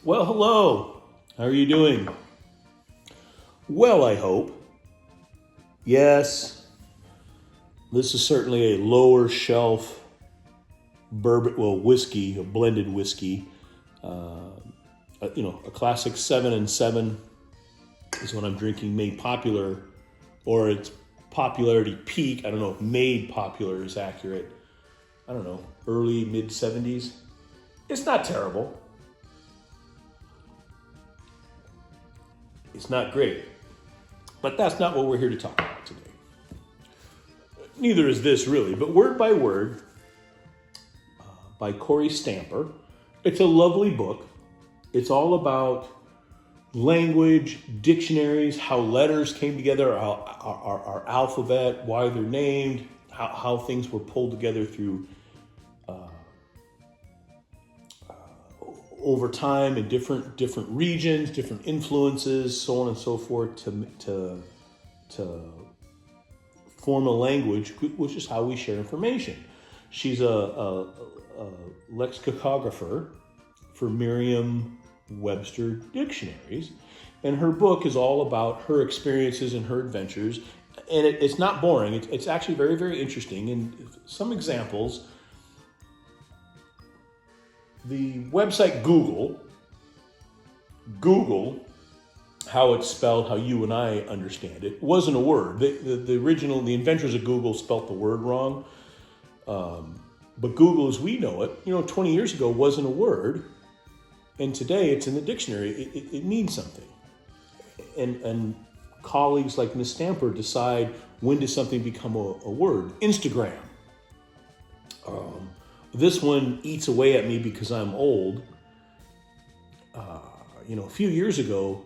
Well, hello. How are you doing? Well, I hope. Yes, this is certainly a lower shelf bourbon, whiskey, a blended whiskey. A classic 7 and 7 is what I'm drinking, made popular, or its popularity peak. I don't know if made popular is accurate. I don't know, early, mid 70s. It's not terrible. It's not great. But that's not what we're here to talk about today. Neither is this really, but Word by Word by Kory Stamper. It's a lovely book. It's all about language, dictionaries, how letters came together, our alphabet, why they're named, how things were pulled together through over time in different regions, different influences, so on and so forth, to form a language, which is how we share information. She's a lexicographer for Merriam-Webster dictionaries, and her book is all about her experiences and her adventures. And it's not boring. It's actually very, very interesting. And some examples. The website Google, how it's spelled, how you and I understand it, wasn't a word. The inventors of Google spelt the word wrong. But Google as we know it, 20 years ago wasn't a word. And today it's in the dictionary. It means something. And colleagues like Ms. Stamper decide when does something become a word. Instagram. This one eats away at me because I'm old. A few years ago,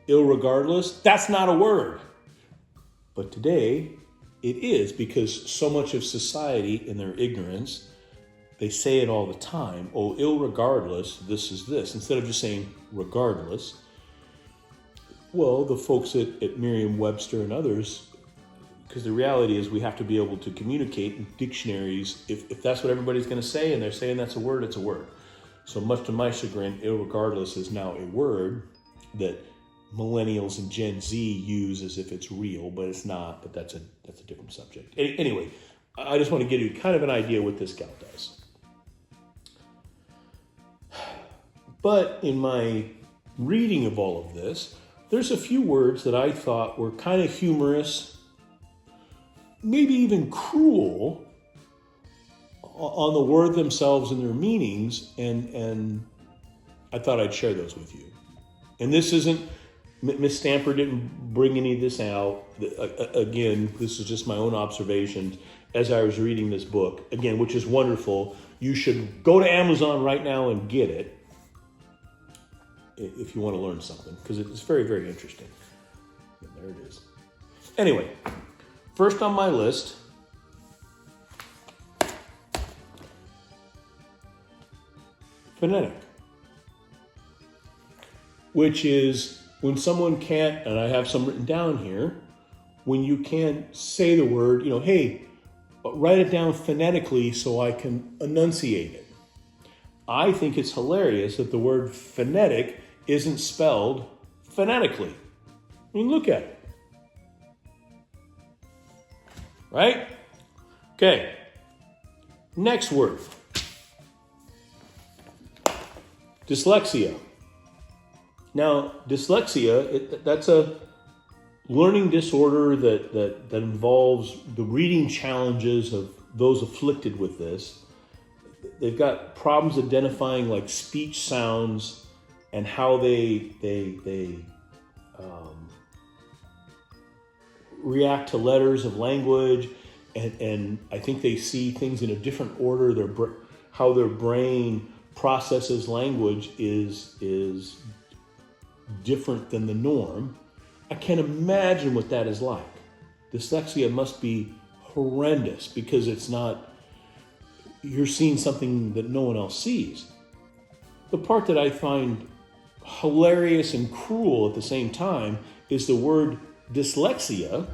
irregardless, that's not a word. But today, it is, because so much of society, in their ignorance, they say it all the time. Oh, irregardless, this is this. Instead of just saying regardless. Well, the folks at Merriam-Webster and others, because the reality is we have to be able to communicate in dictionaries. If that's what everybody's going to say and they're saying that's a word, it's a word. So much to my chagrin, irregardless is now a word that millennials and Gen Z use as if it's real, but it's not. But that's a different subject. Anyway, I just want to give you kind of an idea what this gal does. But in my reading of all of this, there's a few words that I thought were kind of humorous, maybe even cruel on the word themselves and their meanings, and I thought I'd share those with you. And this isn't, Ms. Stamper didn't bring any of this out. Again, this is just my own observations as I was reading this book, again, which is wonderful. You should go to Amazon right now and get it if you want to learn something, because it's very, very interesting. And there it is. Anyway, first on my list, phonetic, which is when someone can't, and I have some written down here, when you can't say the word, hey, write it down phonetically so I can enunciate it. I think it's hilarious that the word phonetic isn't spelled phonetically. I mean, look at it. Right? Okay. Next word. Dyslexia. Now, dyslexia, that's a learning disorder that involves the reading challenges of those afflicted with this. They've got problems identifying like speech sounds and how they react to letters of language, and I think they see things in a different order. How their brain processes language is different than the norm. I can't imagine what that is like. Dyslexia must be horrendous because it's not, you're seeing something that no one else sees. The part that I find hilarious and cruel at the same time is the word dyslexia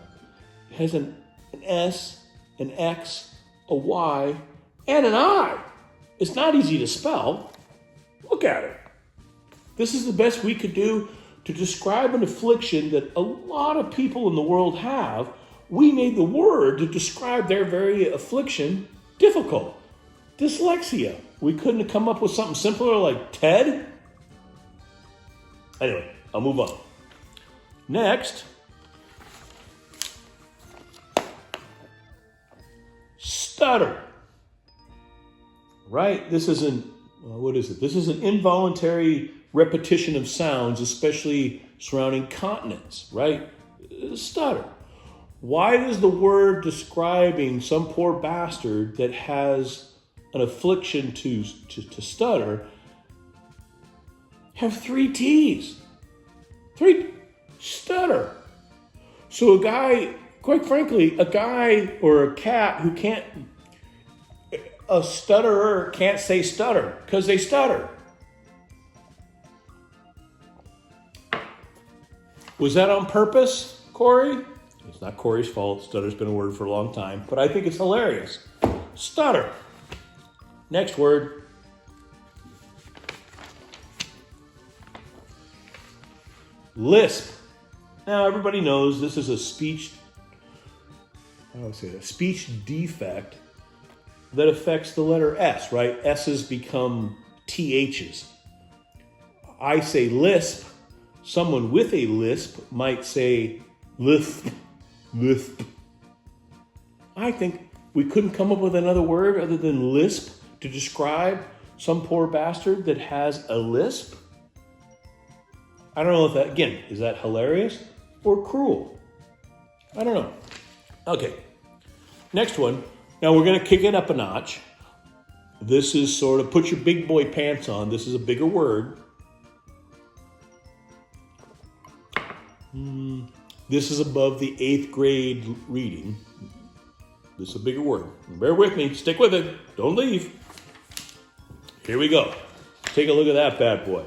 has an S, an X, a Y, and an I. It's not easy to spell. Look at it. This is the best we could do to describe an affliction that a lot of people in the world have. We made the word to describe their very affliction difficult. Dyslexia. We couldn't have come up with something simpler like TED? Anyway, I'll move on. Next, stutter. Right? This is This is an involuntary repetition of sounds, especially surrounding consonants, right? Stutter. Why does the word describing some poor bastard that has an affliction to stutter have 3 T's? Stutter. So a guy, quite frankly, a guy or a cat who a stutterer can't say stutter because they stutter. Was that on purpose, Kory? It's not Kory's fault. Stutter's been a word for a long time, but I think it's hilarious. Stutter. Next word. Lisp. Now everybody knows this is a speech defect that affects the letter S, right? S's become THs. I say lisp. Someone with a lisp might say lisp. I think we couldn't come up with another word other than lisp to describe some poor bastard that has a lisp. I don't know if that, again, is that hilarious or cruel? I don't know. Okay, next one. Now we're going to kick it up a notch. This is sort of put your big boy pants on. This is a bigger word. This is above the 8th grade reading. This is a bigger word. Bear with me. Stick with it. Don't leave. Here we go. Take a look at that bad boy.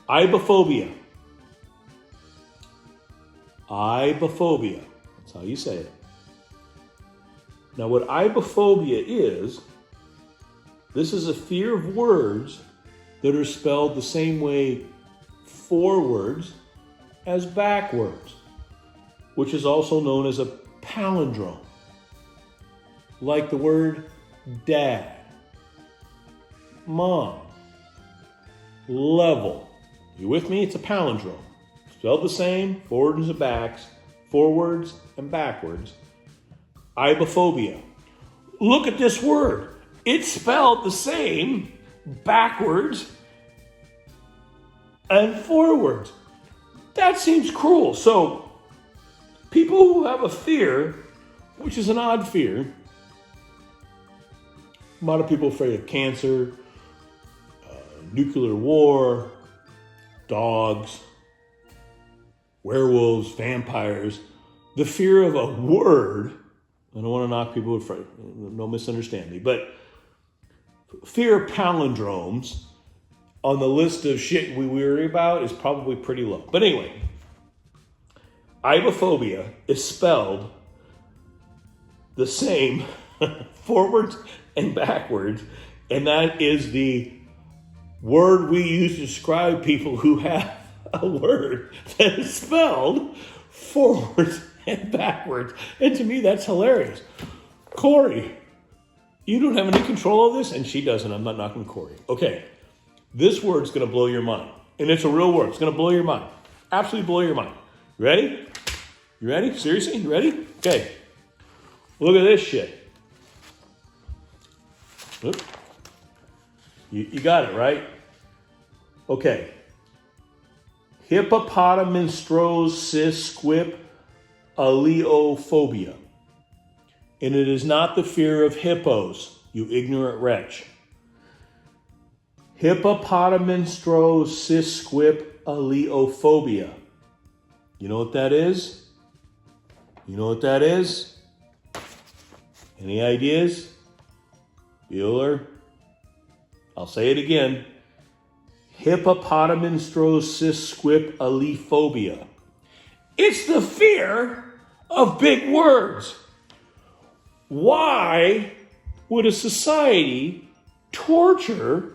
Ibophobia. Ibophobia. That's how you say it. Now, what ibophobia is, this is a fear of words that are spelled the same way forwards as backwards, which is also known as a palindrome. Like the word dad, mom, level. You with me? It's a palindrome. Spelled the same, forwards and backwards. Ibophobia. Look at this word. It's spelled the same backwards and forwards. That seems cruel. So, people who have a fear, which is an odd fear, a lot of people afraid of cancer, nuclear war, dogs, werewolves, vampires. The fear of a word, I don't want to knock people afraid, don't misunderstand me, but fear of palindromes on the list of shit we worry about is probably pretty low. But anyway, ibophobia is spelled the same forwards and backwards, and that is the word we use to describe people who have a word that is spelled forwards and backwards. And to me, that's hilarious. Kory, you don't have any control of this? And she doesn't. I'm not knocking Kory. Okay. This word's going to blow your mind. And it's a real word. It's going to blow your mind. Absolutely blow your mind. You ready? You ready? Seriously? You ready? Okay. Look at this shit. Oop. You got it, right? Okay. Hippopotamonstrosisquip And it is not the fear of hippos, you ignorant wretch. Hippopotamonstrosisquip. You know what that is? You know what that is? Any ideas? Bueller? I'll say it again. Hippopotamonstrosisquip. It's the fear of big words. Why would a society torture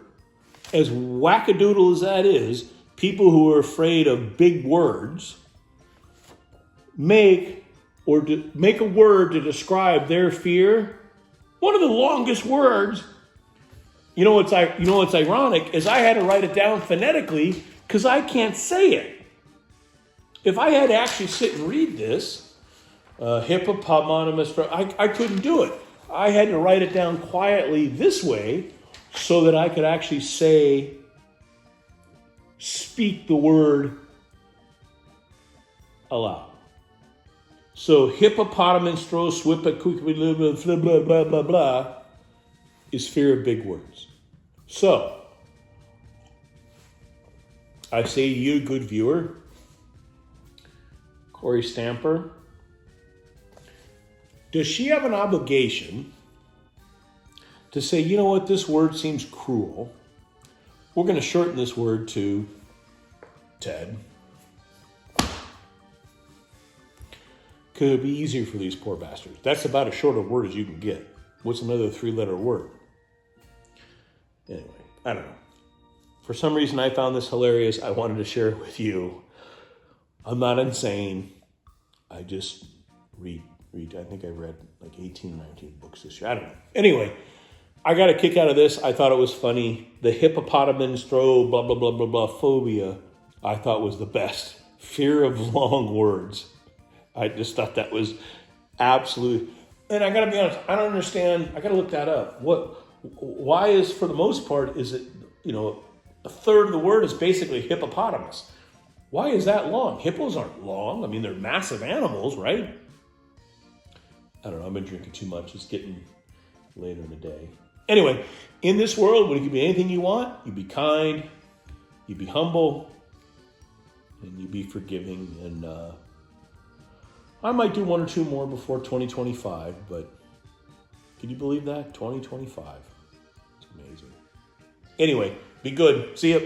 as wackadoodle as that is, people who are afraid of big words make a word to describe their fear. One of the longest words. You know what's ironic is I had to write it down phonetically because I can't say it. If I had to actually sit and read this, hippopotamus, I couldn't do it. I had to write it down quietly this way so that I could actually speak the word aloud. So hippopotamus, blah, blah, blah, blah, blah, is fear of big words. So, I say to you, good viewer, Kory Stamper, does she have an obligation to say, you know what, this word seems cruel. We're going to shorten this word to Ted. Could it be easier for these poor bastards? That's about as short a word as you can get. What's another 3-letter word? Anyway, I don't know. For some reason, I found this hilarious. I wanted to share it with you. I'm not insane. I just read. I think I read like 18, 19 books this year. I don't know. Anyway, I got a kick out of this. I thought it was funny. The hippopotamus blah, blah, blah, blah, blah, phobia, I thought was the best. Fear of long words. I just thought that was absolute. And I got to be honest, I don't understand. I got to look that up. Why is, for the most part, is it, a third of the word is basically hippopotamus. Why is that long? Hippos aren't long. I mean, they're massive animals, right? I don't know. I've been drinking too much. It's getting later in the day. Anyway, in this world, when you can be anything you want, you be kind, you be humble, and you be forgiving. And I might do 1 or 2 more before 2025, but can you believe that? 2025. It's amazing. Anyway, be good. See ya.